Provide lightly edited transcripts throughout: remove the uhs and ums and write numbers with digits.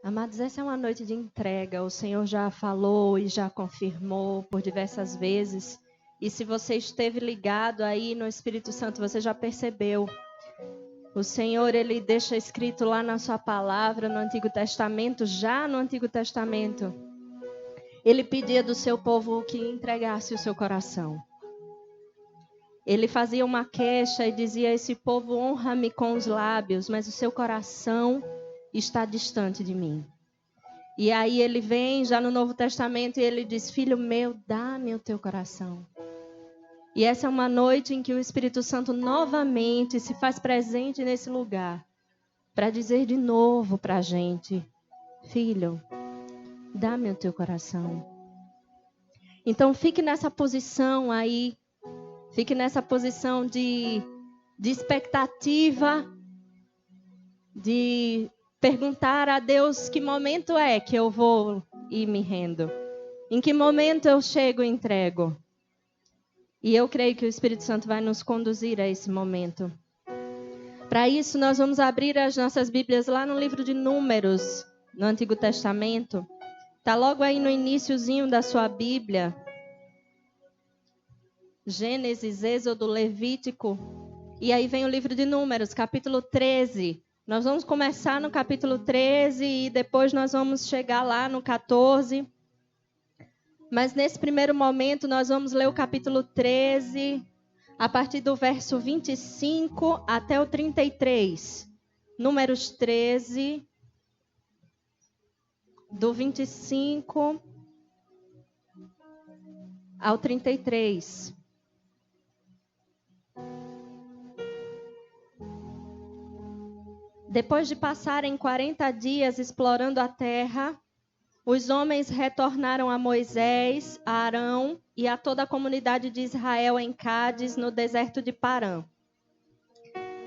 Amados, essa é uma noite de entrega. O Senhor já falou e já confirmou por diversas vezes. E se você esteve ligado aí no Espírito Santo, você já percebeu. O Senhor, Ele deixa escrito lá na sua palavra, no Antigo Testamento, já no Antigo Testamento. Ele pedia do seu povo que entregasse o seu coração. Ele fazia uma queixa e dizia: esse povo honra-me com os lábios, mas o seu coração está distante de mim. E aí ele vem já no Novo Testamento e ele diz: filho meu, dá-me o teu coração. E essa é uma noite em que o Espírito Santo novamente se faz presente nesse lugar, para dizer de novo para a gente: filho, dá-me o teu coração. Então fique nessa posição aí, fique nessa posição de expectativa, de perguntar a Deus que momento é que eu vou ir me rendo. Em que momento eu chego e entrego. E eu creio que o Espírito Santo vai nos conduzir a esse momento. Para isso, nós vamos abrir as nossas Bíblias lá no livro de Números, no Antigo Testamento. Está logo aí no iniciozinho da sua Bíblia. Gênesis, Êxodo, Levítico. E aí vem o livro de Números, capítulo 13. Nós vamos começar no capítulo 13 e depois nós vamos chegar lá no 14. Mas nesse primeiro momento nós vamos ler o capítulo 13, a partir do verso 25 até o 33. Números 13, do 25 ao 33. Depois de passarem 40 dias explorando a terra, os homens retornaram a Moisés, a Arão e a toda a comunidade de Israel em Cádiz, no deserto de Parã.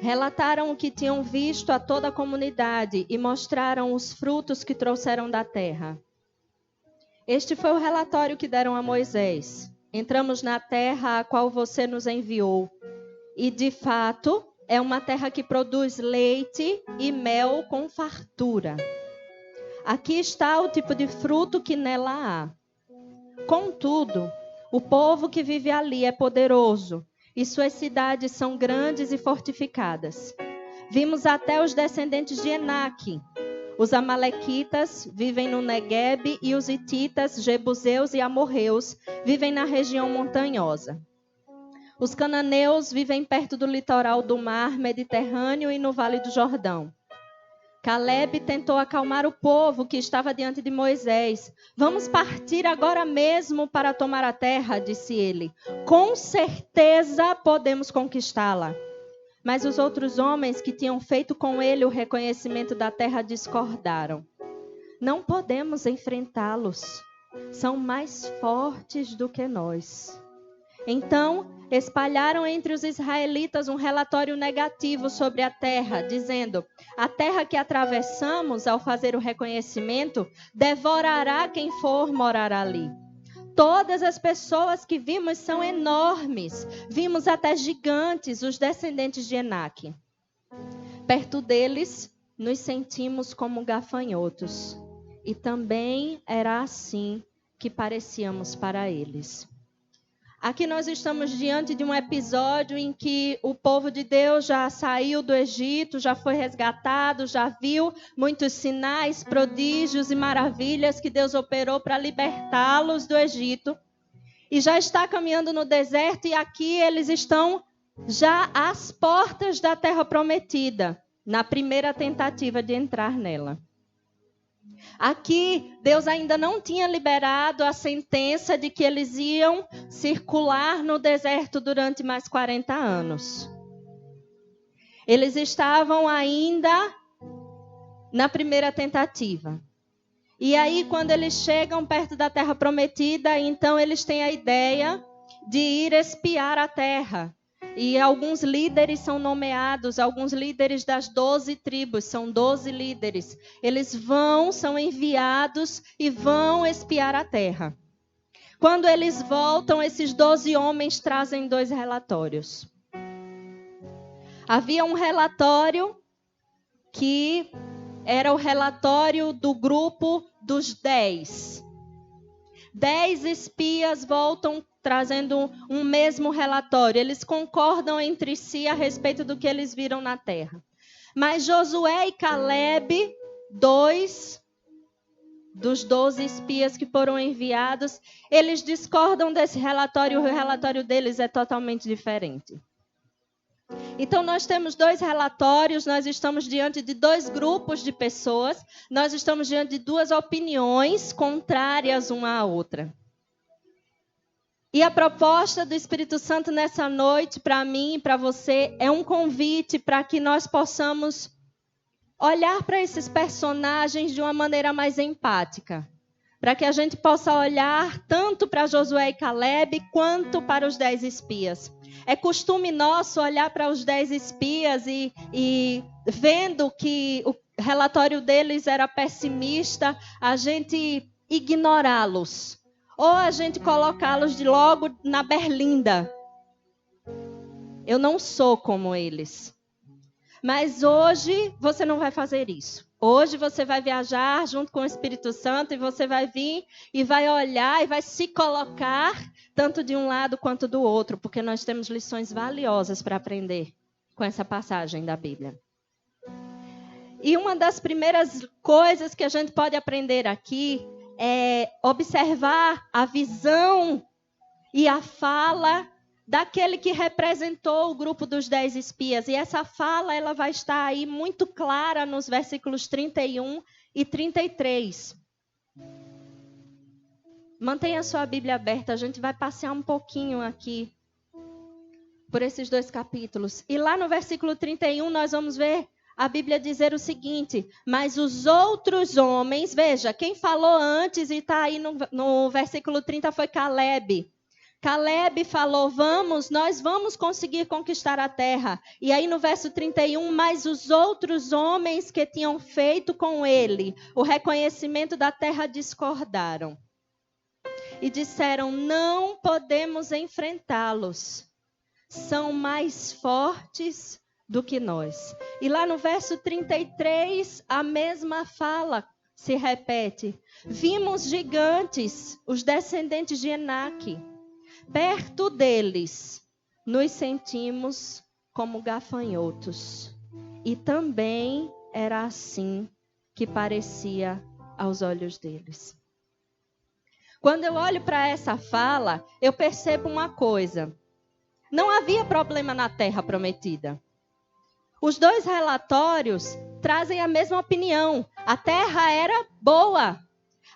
Relataram o que tinham visto a toda a comunidade e mostraram os frutos que trouxeram da terra. Este foi o relatório que deram a Moisés. Entramos na terra a qual você nos enviou. E, de fato, é uma terra que produz leite e mel com fartura. Aqui está o tipo de fruto que nela há. Contudo, o povo que vive ali é poderoso, e suas cidades são grandes e fortificadas. Vimos até os descendentes de Enaque. Os amalequitas vivem no Neguebe e os hititas, jebuseus e amorreus vivem na região montanhosa. Os cananeus vivem perto do litoral do mar Mediterrâneo e no Vale do Jordão. Caleb tentou acalmar o povo que estava diante de Moisés. Vamos partir agora mesmo para tomar a terra, disse ele. Com certeza podemos conquistá-la. Mas os outros homens que tinham feito com ele o reconhecimento da terra discordaram. Não podemos enfrentá-los. São mais fortes do que nós. Então, espalharam entre os israelitas um relatório negativo sobre a terra, dizendo: a terra que atravessamos ao fazer o reconhecimento devorará quem for morar ali. Todas as pessoas que vimos são enormes. Vimos até gigantes, os descendentes de Enaque. Perto deles, nos sentimos como gafanhotos. E também era assim que parecíamos para eles. Aqui nós estamos diante de um episódio em que o povo de Deus já saiu do Egito, já foi resgatado, já viu muitos sinais, prodígios e maravilhas que Deus operou para libertá-los do Egito. E já está caminhando no deserto e aqui eles estão já às portas da terra prometida, na primeira tentativa de entrar nela. Aqui, Deus ainda não tinha liberado a sentença de que eles iam circular no deserto durante mais 40 anos. Eles estavam ainda na primeira tentativa. E aí, quando eles chegam perto da terra prometida, então eles têm a ideia de ir espiar a terra. E alguns líderes são nomeados, alguns líderes das 12 tribos, são 12 líderes. Eles são enviados e vão espiar a terra. Quando eles voltam, esses 12 homens trazem 2 relatórios. Havia um relatório que era o relatório do grupo dos 10. 10 espias voltam trazendo um mesmo relatório. Eles concordam entre si a respeito do que eles viram na terra. Mas Josué e Caleb, 2 dos 12 espias que foram enviados, eles discordam desse relatório. O relatório deles é totalmente diferente. Então, nós temos 2 relatórios, nós estamos diante de 2 grupos de pessoas, nós estamos diante de 2 opiniões contrárias uma à outra. E a proposta do Espírito Santo nessa noite, para mim e para você, é um convite para que nós possamos olhar para esses personagens de uma maneira mais empática. Para que a gente possa olhar tanto para Josué e Caleb, quanto para os 10 espias. É costume nosso olhar para os 10 espias e vendo que o relatório deles era pessimista, a gente ignorá-los. Ou a gente colocá-los de logo na berlinda. Eu não sou como eles. Mas hoje você não vai fazer isso. Hoje você vai viajar junto com o Espírito Santo e você vai vir e vai olhar e vai se colocar tanto de um lado quanto do outro, porque nós temos lições valiosas para aprender com essa passagem da Bíblia. E uma das primeiras coisas que a gente pode aprender aqui é observar a visão e a fala daquele que representou o grupo dos 10 espias. E essa fala ela vai estar aí muito clara nos versículos 31 e 33. Mantenha a sua Bíblia aberta, a gente vai passear um pouquinho aqui por esses 2 capítulos. E lá no versículo 31 nós vamos ver a Bíblia dizer o seguinte: mas os outros homens, veja, quem falou antes e está aí no versículo 30 foi Caleb. Caleb falou, nós vamos conseguir conquistar a terra. E aí no verso 31, mas os outros homens que tinham feito com ele o reconhecimento da terra discordaram. E disseram, não podemos enfrentá-los. São mais fortes do que nós. E lá no verso 33, a mesma fala se repete. Vimos gigantes, os descendentes de Enaque. Perto deles, nos sentimos como gafanhotos. E também era assim que parecia aos olhos deles. Quando eu olho para essa fala, eu percebo uma coisa. Não havia problema na terra prometida. Os 2 relatórios trazem a mesma opinião. A terra era boa.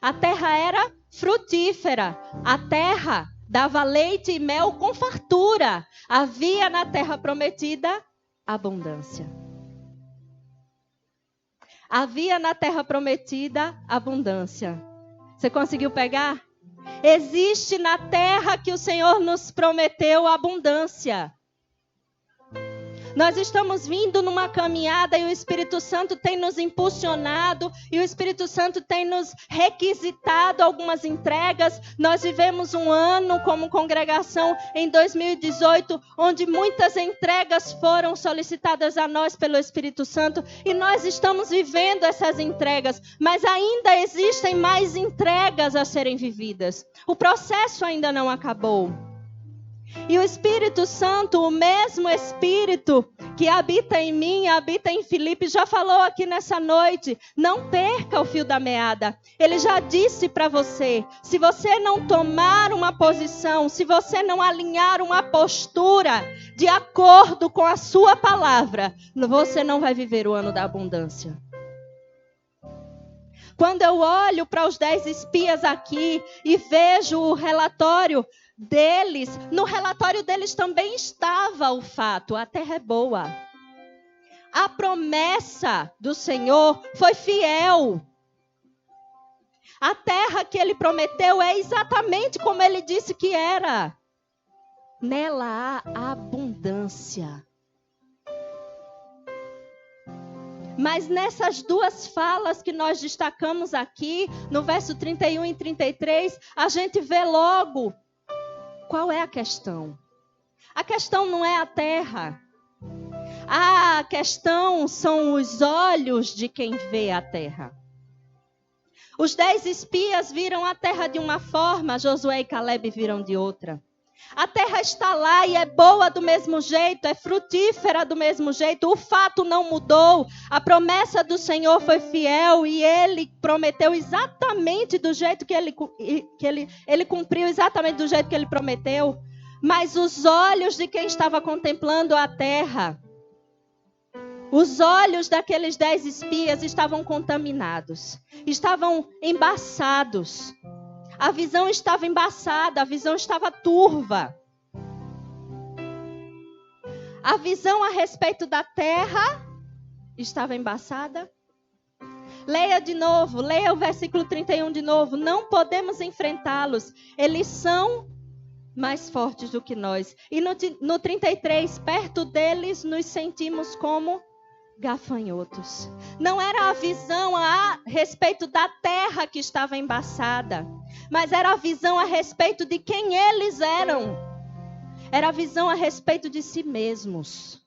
A terra era frutífera. A terra dava leite e mel com fartura. Havia na terra prometida abundância. Havia na terra prometida abundância. Você conseguiu pegar? Existe na terra que o Senhor nos prometeu abundância. Nós estamos vindo numa caminhada e o Espírito Santo tem nos impulsionado e o Espírito Santo tem nos requisitado algumas entregas. Nós vivemos um ano como congregação em 2018, onde muitas entregas foram solicitadas a nós pelo Espírito Santo e nós estamos vivendo essas entregas, mas ainda existem mais entregas a serem vividas. O processo ainda não acabou. E o Espírito Santo, o mesmo Espírito que habita em mim, habita em Filipe, já falou aqui nessa noite, não perca o fio da meada. Ele já disse para você, se você não tomar uma posição, se você não alinhar uma postura de acordo com a sua palavra, você não vai viver o ano da abundância. Quando eu olho para os 10 espias aqui e vejo o relatório deles, no relatório deles também estava o fato, a terra é boa. A promessa do Senhor foi fiel. A terra que ele prometeu é exatamente como ele disse que era. Nela há abundância. Mas nessas 2 falas que nós destacamos aqui, no verso 31 e 33, a gente vê logo qual é a questão. A questão não é a terra. A questão são os olhos de quem vê a terra. Os 10 espias viram a terra de uma forma, Josué e Calebe viram de outra. A terra está lá e é boa do mesmo jeito, é frutífera do mesmo jeito. O fato não mudou. A promessa do Senhor foi fiel e Ele prometeu exatamente do jeito que Ele cumpriu exatamente do jeito que Ele prometeu. Mas os olhos de quem estava contemplando a terra, os olhos daqueles 10 espias estavam contaminados, estavam embaçados. A visão estava embaçada, a visão estava turva. A visão a respeito da terra estava embaçada. Leia de novo, leia o versículo 31 de novo. Não podemos enfrentá-los, eles são mais fortes do que nós. E no 33, perto deles nos sentimos como gafanhotos. Não era a visão a respeito da terra que estava embaçada, mas era a visão a respeito de quem eles eram. Era a visão a respeito de si mesmos.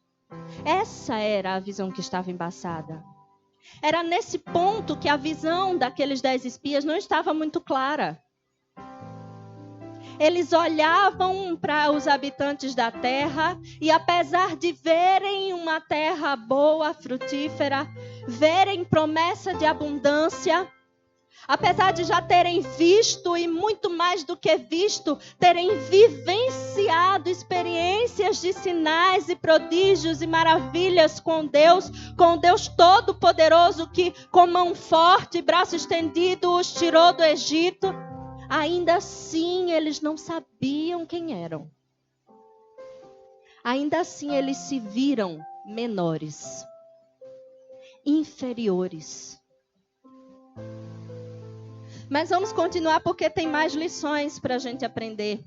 Essa era a visão que estava embaçada. Era nesse ponto que a visão daqueles 10 espias não estava muito clara. Eles olhavam para os habitantes da terra e, apesar de verem uma terra boa, frutífera, verem promessa de abundância, apesar de já terem visto e muito mais do que visto, terem vivenciado experiências de sinais e prodígios e maravilhas com Deus Todo-Poderoso que com mão forte, braço estendido, os tirou do Egito, ainda assim eles não sabiam quem eram. Ainda assim eles se viram menores, inferiores. Mas vamos continuar porque tem mais lições para a gente aprender.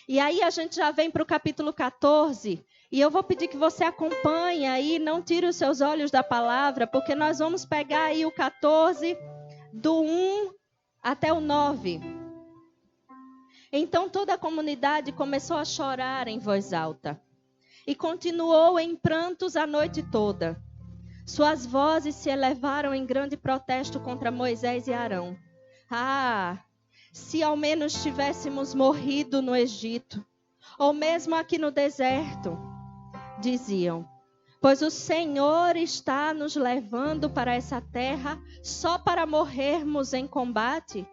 E aí a gente já vem para o capítulo 14. E eu vou pedir que você acompanhe aí, não tire os seus olhos da palavra, porque nós vamos pegar aí o 14, do 1 até o 9. Então toda a comunidade começou a chorar em voz alta. E continuou em prantos a noite toda. Suas vozes se elevaram em grande protesto contra Moisés e Arão. Ah, se ao menos tivéssemos morrido no Egito, ou mesmo aqui no deserto, diziam, pois o Senhor está nos levando para essa terra só para morrermos em combate.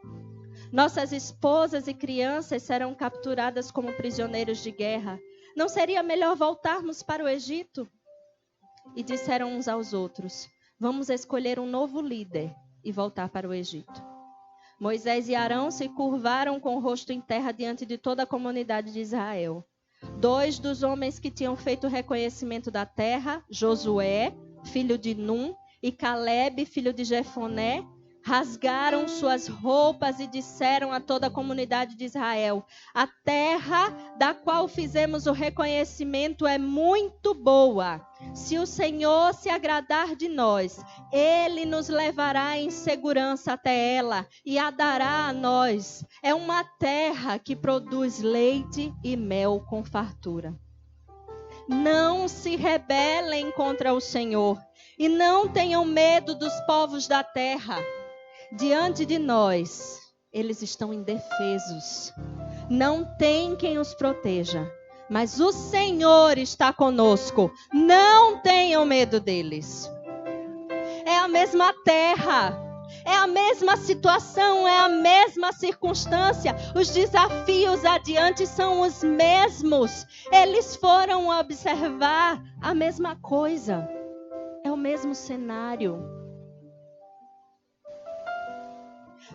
Nossas esposas e crianças serão capturadas como prisioneiros de guerra. Não seria melhor voltarmos para o Egito? E disseram uns aos outros, vamos escolher um novo líder e voltar para o Egito. Moisés e Arão se curvaram com o rosto em terra diante de toda a comunidade de Israel. 2 dos homens que tinham feito o reconhecimento da terra, Josué, filho de Num, e Calebe, filho de Jefoné, rasgaram suas roupas e disseram a toda a comunidade de Israel, a terra da qual fizemos o reconhecimento é muito boa. Se o Senhor se agradar de nós, Ele nos levará em segurança até ela e a dará a nós. É uma terra que produz leite e mel com fartura. Não se rebelem contra o Senhor e não tenham medo dos povos da terra. Diante de nós, eles estão indefesos. Não tem quem os proteja. Mas o Senhor está conosco. Não tenham medo deles. É a mesma terra. É a mesma situação. É a mesma circunstância. Os desafios adiante são os mesmos. Eles foram observar a mesma coisa. É o mesmo cenário.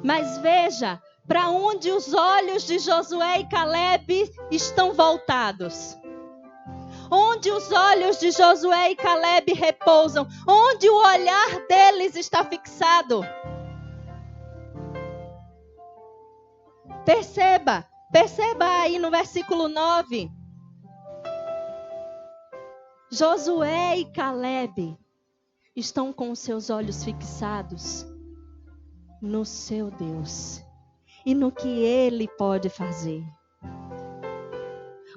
Mas veja, para onde os olhos de Josué e Calebe estão voltados? Onde os olhos de Josué e Calebe repousam? Onde o olhar deles está fixado? Perceba aí no versículo 9. Josué e Calebe estão com os seus olhos fixados no seu Deus e no que Ele pode fazer.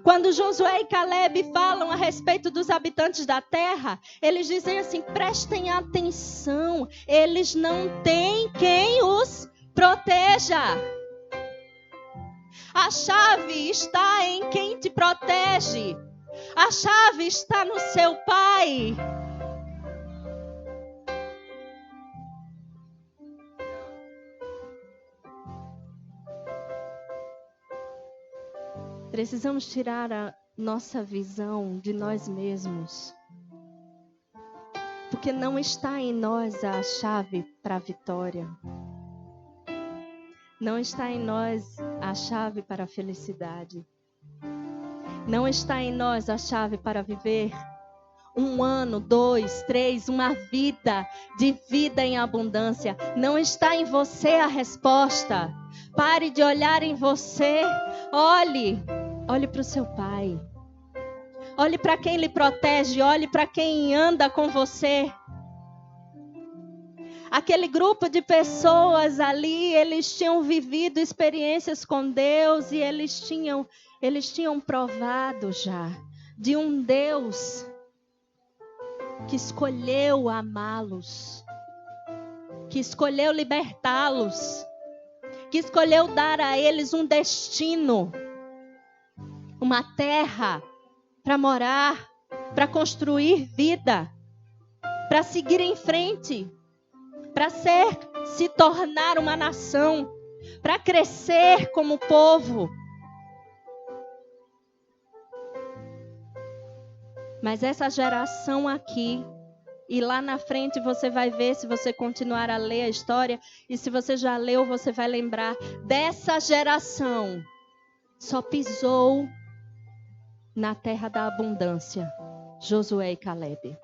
Quando Josué e Caleb falam a respeito dos habitantes da terra, eles dizem assim: prestem atenção, eles não têm quem os proteja. A chave está em quem te protege. A chave está no seu Pai. Precisamos tirar a nossa visão de nós mesmos. Porque não está em nós a chave para a vitória. Não está em nós a chave para a felicidade. Não está em nós a chave para viver 1 ano, 2, 3, uma vida de vida em abundância. Não está em você a resposta. Pare de olhar em você. Olhe para o seu Pai. Olhe para quem lhe protege. Olhe para quem anda com você. Aquele grupo de pessoas ali, eles tinham vivido experiências com Deus e eles tinham provado já de um Deus que escolheu amá-los, que escolheu libertá-los, que escolheu dar a eles um destino, uma terra para morar, para construir vida, para seguir em frente, para se tornar uma nação, para crescer como povo. Mas essa geração aqui, e lá na frente você vai ver, se você continuar a ler a história, e se você já leu, você vai lembrar, dessa geração só pisou na terra da abundância, Josué e Caleb.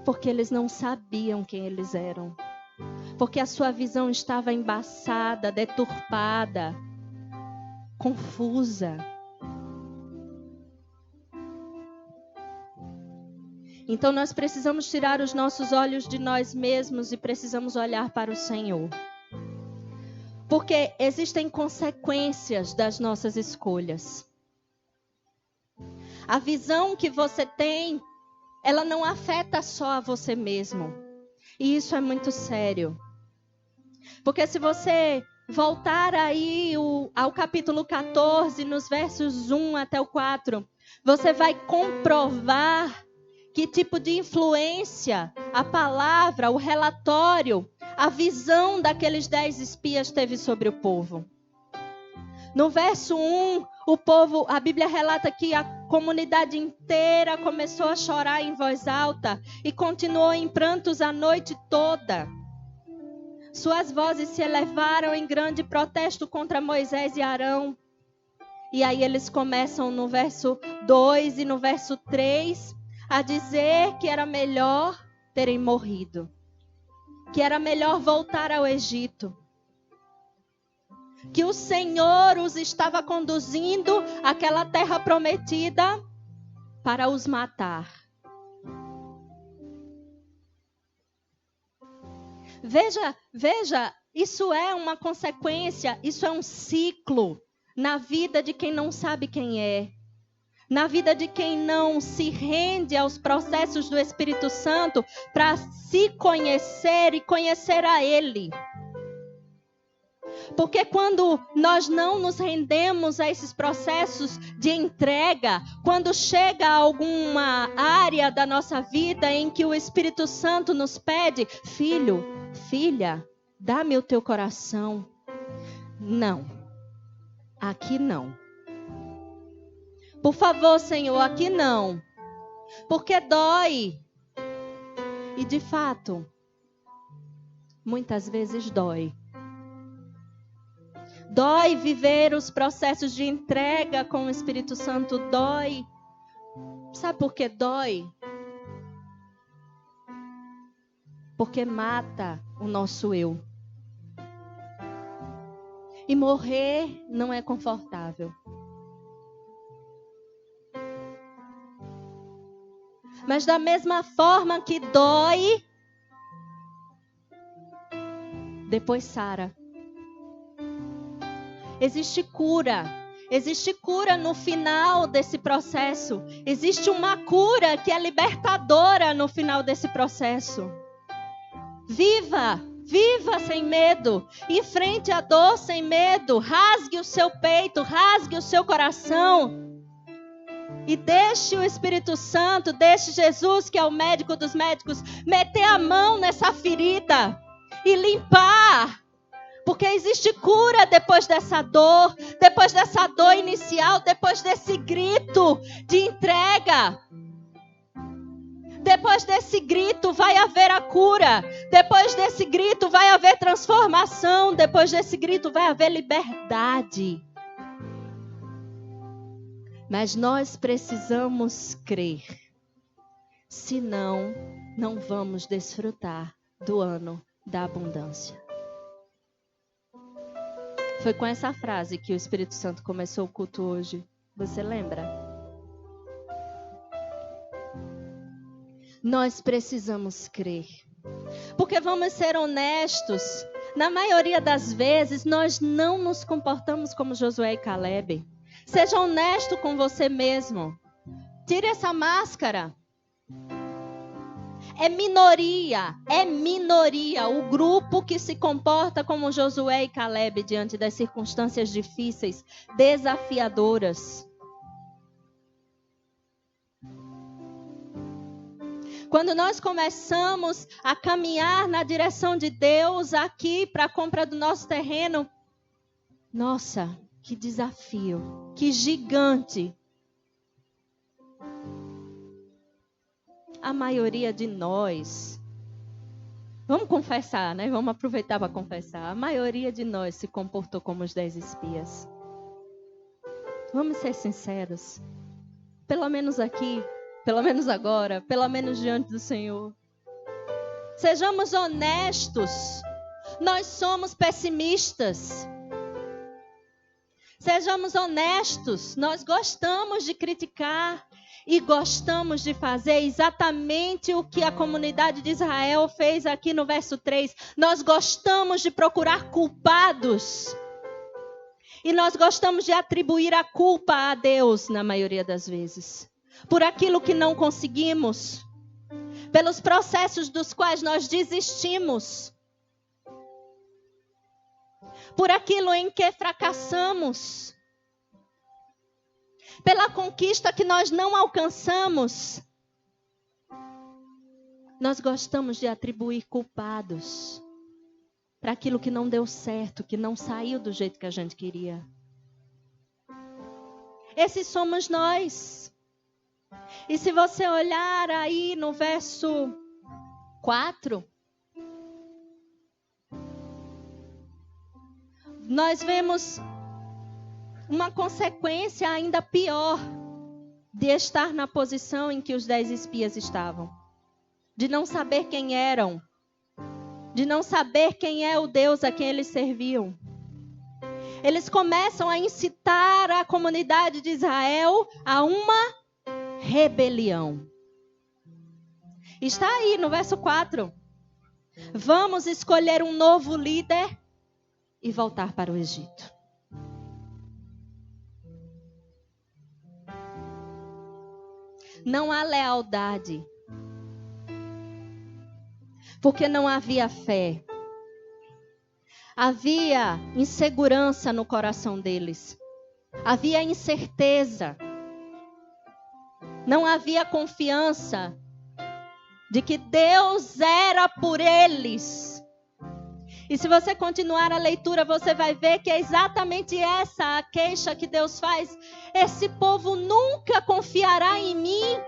Porque eles não sabiam quem eles eram. Porque a sua visão estava embaçada, deturpada, confusa. Então nós precisamos tirar os nossos olhos de nós mesmos e precisamos olhar para o Senhor. Porque existem consequências das nossas escolhas. A visão que você tem, ela não afeta só a você mesmo. E isso é muito sério. Porque se você voltar aí ao capítulo 14, nos versos 1 até o 4, você vai comprovar que tipo de influência a palavra, o relatório, a visão daqueles 10 espias teve sobre o povo. No verso 1, o povo, a Bíblia relata que a comunidade inteira começou a chorar em voz alta e continuou em prantos a noite toda. Suas vozes se elevaram em grande protesto contra Moisés e Arão. E aí eles começam no verso 2 e no verso 3 a dizer que era melhor terem morrido, que era melhor voltar ao Egito, que o Senhor os estava conduzindo àquela terra prometida para os matar. Veja, isso é uma consequência, isso é um ciclo na vida de quem não sabe quem é, na vida de quem não se rende aos processos do Espírito Santo para se conhecer e conhecer a Ele. Porque quando nós não nos rendemos a esses processos de entrega, quando chega alguma área da nossa vida em que o Espírito Santo nos pede, filho, filha, dá-me o teu coração. Não, aqui não. Por favor, Senhor, aqui não. Porque dói. E de fato, muitas vezes dói. Dói viver os processos de entrega com o Espírito Santo, dói. Sabe por que dói? Porque mata o nosso eu. E morrer não é confortável. Mas da mesma forma que dói, depois sara. Existe cura, Existe cura no final desse processo. Existe uma cura que é libertadora no final desse processo. Viva sem medo. Enfrente a dor sem medo. Rasgue o seu peito, rasgue o seu coração. E deixe o Espírito Santo, deixe Jesus, que é o médico dos médicos, meter a mão nessa ferida e limpar. Porque existe cura depois dessa dor inicial, depois desse grito de entrega. Depois desse grito vai haver a cura. Depois desse grito vai haver transformação. Depois desse grito vai haver liberdade. Mas nós precisamos crer. Senão, não vamos desfrutar do ano da abundância. Foi com essa frase que o Espírito Santo começou o culto hoje. Você lembra? Nós precisamos crer. Porque vamos ser honestos. Na maioria das vezes, nós não nos comportamos como Josué e Caleb. Seja honesto com você mesmo. Tire essa máscara. É minoria o grupo que se comporta como Josué e Caleb diante das circunstâncias difíceis, desafiadoras. Quando nós começamos a caminhar na direção de Deus aqui para a compra do nosso terreno, nossa, que desafio, que gigante. A maioria de nós, vamos confessar, né? Vamos aproveitar para confessar. A maioria de nós se comportou como os 10 espias. Vamos ser sinceros. Pelo menos aqui, pelo menos agora, pelo menos diante do Senhor. Sejamos honestos. Nós somos pessimistas. Sejamos honestos. Nós gostamos de criticar. E gostamos de fazer exatamente o que a comunidade de Israel fez aqui no verso 3. Nós gostamos de procurar culpados. E nós gostamos de atribuir a culpa a Deus, na maioria das vezes. Por aquilo que não conseguimos. Pelos processos dos quais nós desistimos. Por aquilo em que fracassamos. Pela conquista que nós não alcançamos. Nós gostamos de atribuir culpados para aquilo que não deu certo, que não saiu do jeito que a gente queria. Esses somos nós. E se você olhar aí no verso 4, nós vemos uma consequência ainda pior de estar na posição em que os 10 espias estavam. De não saber quem eram. De não saber quem é o Deus a quem eles serviam. Eles começam a incitar a comunidade de Israel a uma rebelião. Está aí no verso 4. Vamos escolher um novo líder e voltar para o Egito. Não há lealdade. Porque não havia fé. Havia insegurança no coração deles. Havia incerteza. Não havia confiança de que Deus era por eles. E se você continuar a leitura, você vai ver que é exatamente essa a queixa que Deus faz. Esse povo nunca confiará em mim.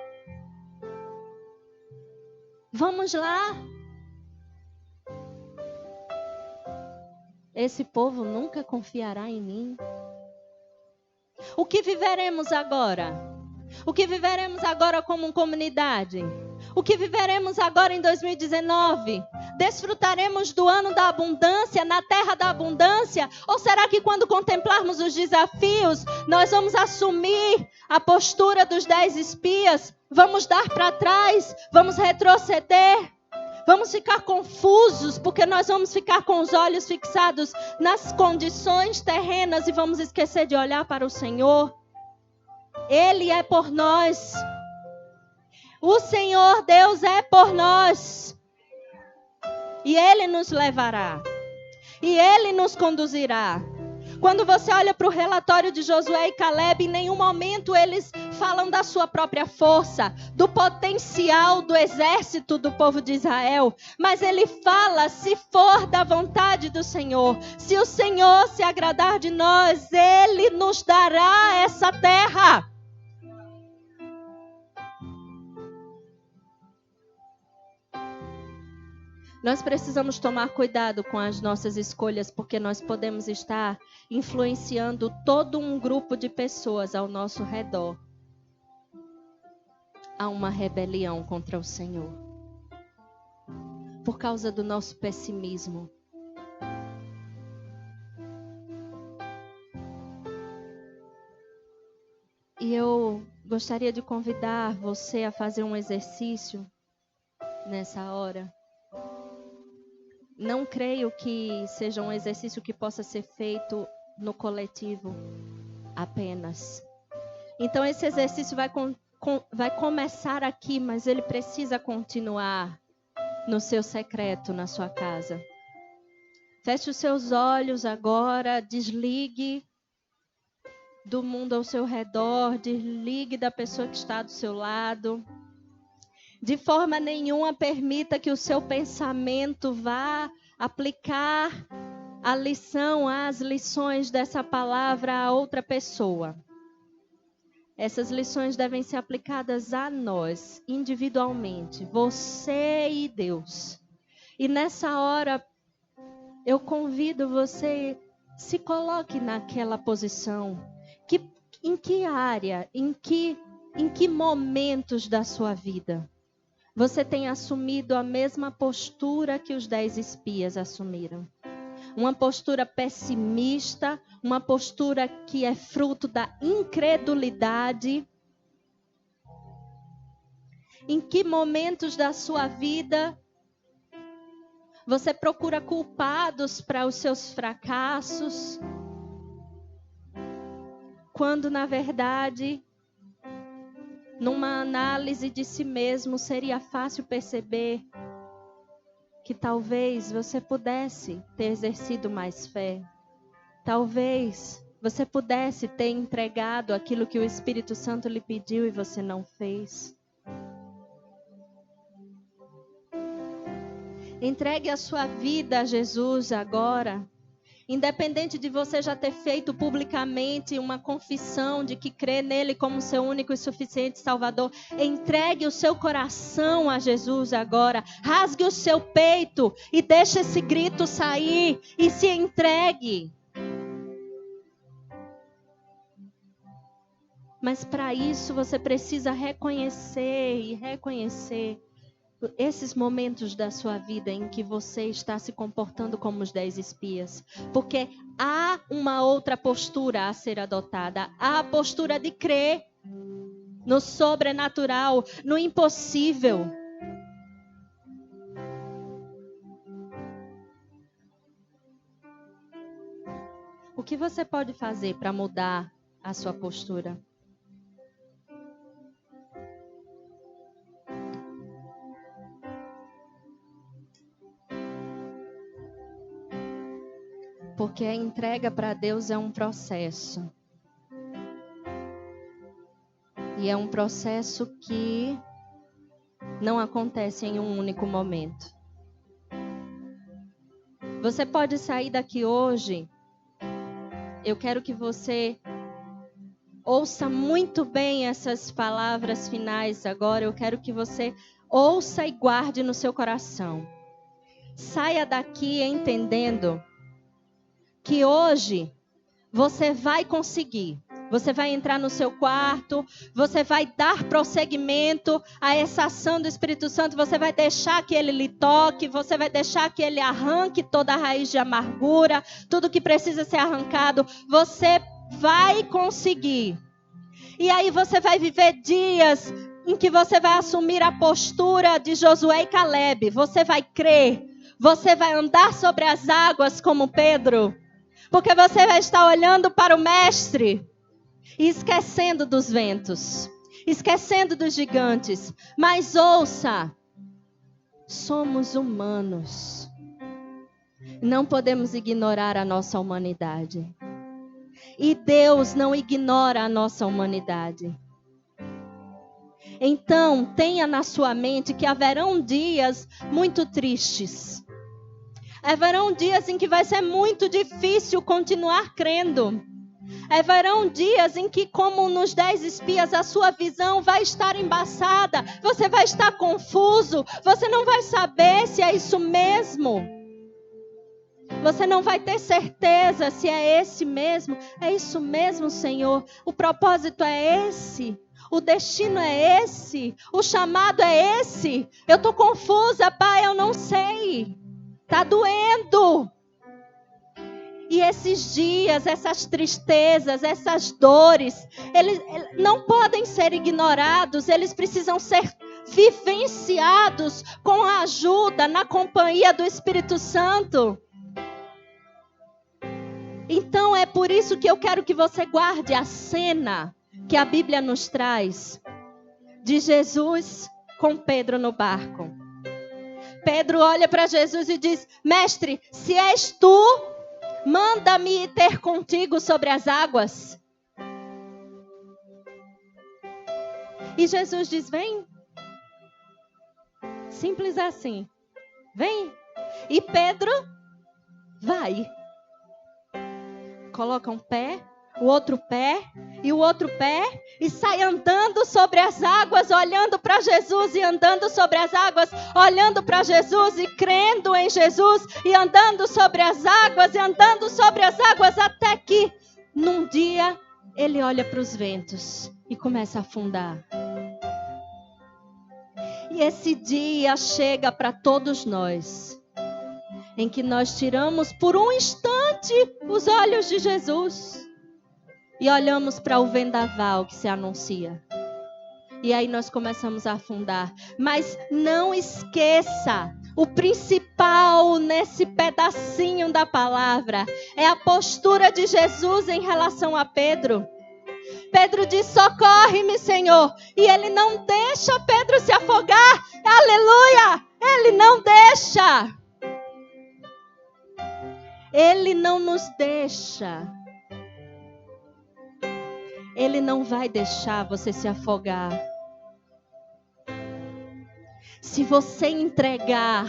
Vamos lá. Esse povo nunca confiará em mim. O que viveremos agora? O que viveremos agora como comunidade? O que viveremos agora em 2019? Desfrutaremos do ano da abundância, na terra da abundância? Ou será que quando contemplarmos os desafios, nós vamos assumir a postura dos 10 espias? Vamos dar para trás? Vamos retroceder? Vamos ficar confusos, porque nós vamos ficar com os olhos fixados nas condições terrenas e vamos esquecer de olhar para o Senhor. Ele é por nós. O Senhor Deus é por nós. E Ele nos levará. E Ele nos conduzirá. Quando você olha para o relatório de Josué e Caleb, em nenhum momento eles falam da sua própria força, do potencial do exército do povo de Israel. Mas ele fala, se for da vontade do Senhor, se o Senhor se agradar de nós, Ele nos dará essa terra. Nós precisamos tomar cuidado com as nossas escolhas, porque nós podemos estar influenciando todo um grupo de pessoas ao nosso redor a uma rebelião contra o Senhor. Por causa do nosso pessimismo. E eu gostaria de convidar você a fazer um exercício nessa hora. Não creio que seja um exercício que possa ser feito no coletivo apenas. Então esse exercício vai começar aqui, mas ele precisa continuar no seu secreto, na sua casa. Feche os seus olhos agora, desligue do mundo ao seu redor, desligue da pessoa que está do seu lado. De forma nenhuma permita que o seu pensamento vá aplicar a lição, as lições dessa palavra a outra pessoa. Essas lições devem ser aplicadas a nós, individualmente, você e Deus. E nessa hora, eu convido você, se coloque naquela posição. Em que área, em que momentos da sua vida você tem assumido a mesma postura que os 10 espias assumiram? Uma postura pessimista, uma postura que é fruto da incredulidade. Em que momentos da sua vida você procura culpados para os seus fracassos? Quando, na verdade, numa análise de si mesmo, seria fácil perceber que talvez você pudesse ter exercido mais fé. Talvez você pudesse ter entregado aquilo que o Espírito Santo lhe pediu e você não fez. Entregue a sua vida a Jesus agora. Independente de você já ter feito publicamente uma confissão de que crê nele como seu único e suficiente Salvador, entregue o seu coração a Jesus agora. Rasgue o seu peito e deixe esse grito sair e se entregue. Mas para isso você precisa reconhecer esses momentos da sua vida em que você está se comportando como os 10 espias. Porque há uma outra postura a ser adotada. Há a postura de crer no sobrenatural, no impossível. O que você pode fazer para mudar a sua postura? Porque a entrega para Deus é um processo. E é um processo que não acontece em um único momento. Você pode sair daqui hoje. Eu quero que você ouça muito bem essas palavras finais agora. Eu quero que você ouça e guarde no seu coração. Saia daqui entendendo que hoje você vai conseguir. Você vai entrar no seu quarto, você vai dar prosseguimento a essa ação do Espírito Santo, você vai deixar que ele lhe toque, você vai deixar que ele arranque toda a raiz de amargura, tudo que precisa ser arrancado, você vai conseguir. E aí você vai viver dias em que você vai assumir a postura de Josué e Calebe. Você vai crer. Você vai andar sobre as águas como Pedro. Porque você vai estar olhando para o Mestre e esquecendo dos ventos. Esquecendo dos gigantes. Mas ouça, somos humanos. Não podemos ignorar a nossa humanidade. E Deus não ignora a nossa humanidade. Então, tenha na sua mente que haverão dias muito tristes. Haverão dias em que vai ser muito difícil continuar crendo. Haverão dias em que, como nos 10 espias, a sua visão vai estar embaçada. Você vai estar confuso. Você não vai saber se é isso mesmo. Você não vai ter certeza se é esse mesmo. É isso mesmo, Senhor. O propósito é esse. O destino é esse. O chamado é esse. Eu estou confusa, Pai, eu não sei. Está doendo. E esses dias, essas tristezas, essas dores, eles não podem ser ignorados. Eles precisam ser vivenciados com a ajuda, na companhia do Espírito Santo. Então é por isso que eu quero que você guarde a cena que a Bíblia nos traz de Jesus com Pedro no barco. Pedro olha para Jesus e diz: Mestre, se és tu, manda-me ir ter contigo sobre as águas. E Jesus diz: vem. Simples assim. Vem. E Pedro vai. Coloca um pé, o outro pé e o outro pé e sai andando sobre as águas, olhando para Jesus e andando sobre as águas, olhando para Jesus e crendo em Jesus e andando sobre as águas e andando sobre as águas, até que num dia ele olha para os ventos e começa a afundar. E esse dia chega para todos nós, em que nós tiramos por um instante os olhos de Jesus e olhamos para o vendaval que se anuncia. E aí nós começamos a afundar. Mas não esqueça, o principal nesse pedacinho da palavra é a postura de Jesus em relação a Pedro. Pedro diz: socorre-me, Senhor. E ele não deixa Pedro se afogar. Aleluia! Ele não deixa. Ele não nos deixa. Ele não vai deixar você se afogar. Se você entregar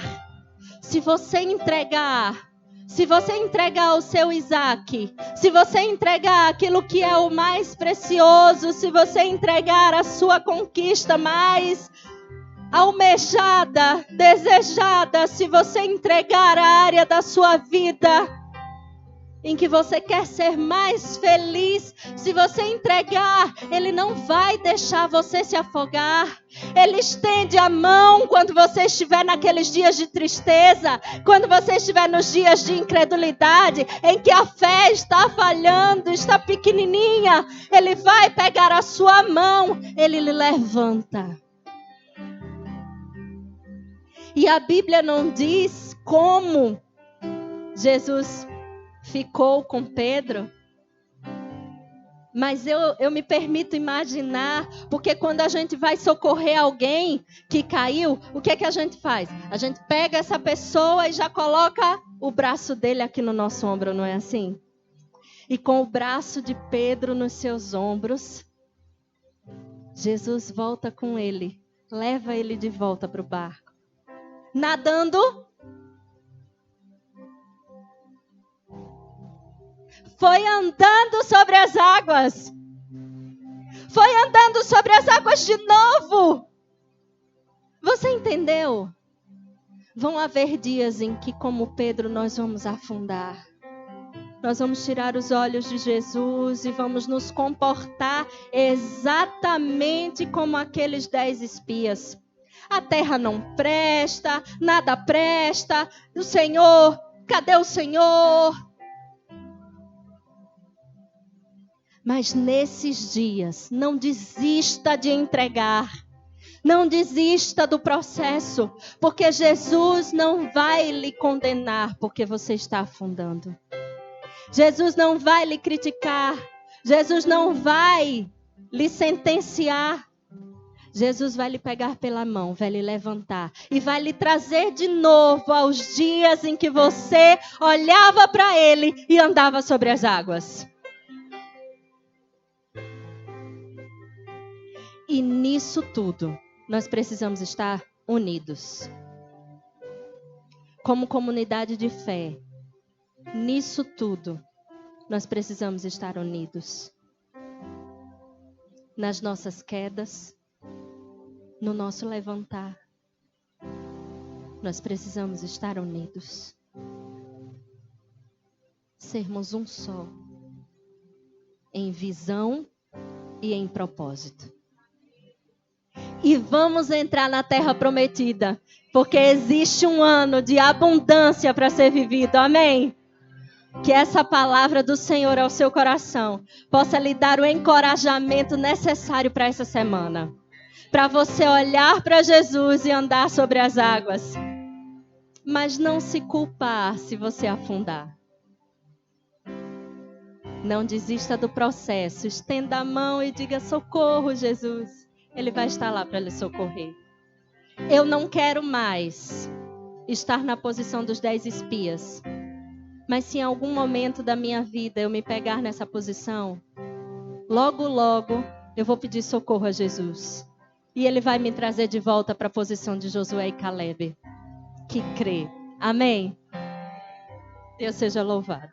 o seu Isaac, se você entregar aquilo que é o mais precioso, se você entregar a sua conquista mais almejada, desejada, se você entregar a área da sua vida em que você quer ser mais feliz, se você entregar, Ele não vai deixar você se afogar. Ele estende a mão quando você estiver naqueles dias de tristeza, quando você estiver nos dias de incredulidade, em que a fé está falhando, está pequenininha. Ele vai pegar a sua mão, Ele lhe levanta. E a Bíblia não diz como Jesus ficou com Pedro, mas eu me permito imaginar, porque quando a gente vai socorrer alguém que caiu, o que é que a gente faz? A gente pega essa pessoa e já coloca o braço dele aqui no nosso ombro, não é assim? E com o braço de Pedro nos seus ombros, Jesus volta com ele, leva ele de volta para o barco. Nadando, foi andando sobre as águas. Foi andando sobre as águas de novo. Você entendeu? Vão haver dias em que, como Pedro, nós vamos afundar. Nós vamos tirar os olhos de Jesus e vamos nos comportar exatamente como aqueles 10 espias. A terra não presta, nada presta. O Senhor, cadê o Senhor? Mas nesses dias, não desista de entregar. Não desista do processo, porque Jesus não vai lhe condenar porque você está afundando. Jesus não vai lhe criticar. Jesus não vai lhe sentenciar. Jesus vai lhe pegar pela mão, vai lhe levantar e vai lhe trazer de novo aos dias em que você olhava para Ele e andava sobre as águas. E nisso tudo, nós precisamos estar unidos. Como comunidade de fé, nisso tudo, nós precisamos estar unidos. Nas nossas quedas, no nosso levantar, nós precisamos estar unidos. Sermos um só, em visão e em propósito. E vamos entrar na terra prometida, porque existe um ano de abundância para ser vivido, amém? Que essa palavra do Senhor ao seu coração possa lhe dar o encorajamento necessário para essa semana. Para você olhar para Jesus e andar sobre as águas. Mas não se culpar se você afundar. Não desista do processo. Estenda a mão e diga: socorro, Jesus. Ele vai estar lá para lhe socorrer. Eu não quero mais estar na posição dos 10 espias. Mas se em algum momento da minha vida eu me pegar nessa posição, logo, logo eu vou pedir socorro a Jesus. E Ele vai me trazer de volta para a posição de Josué e Caleb, que crê. Amém? Deus seja louvado.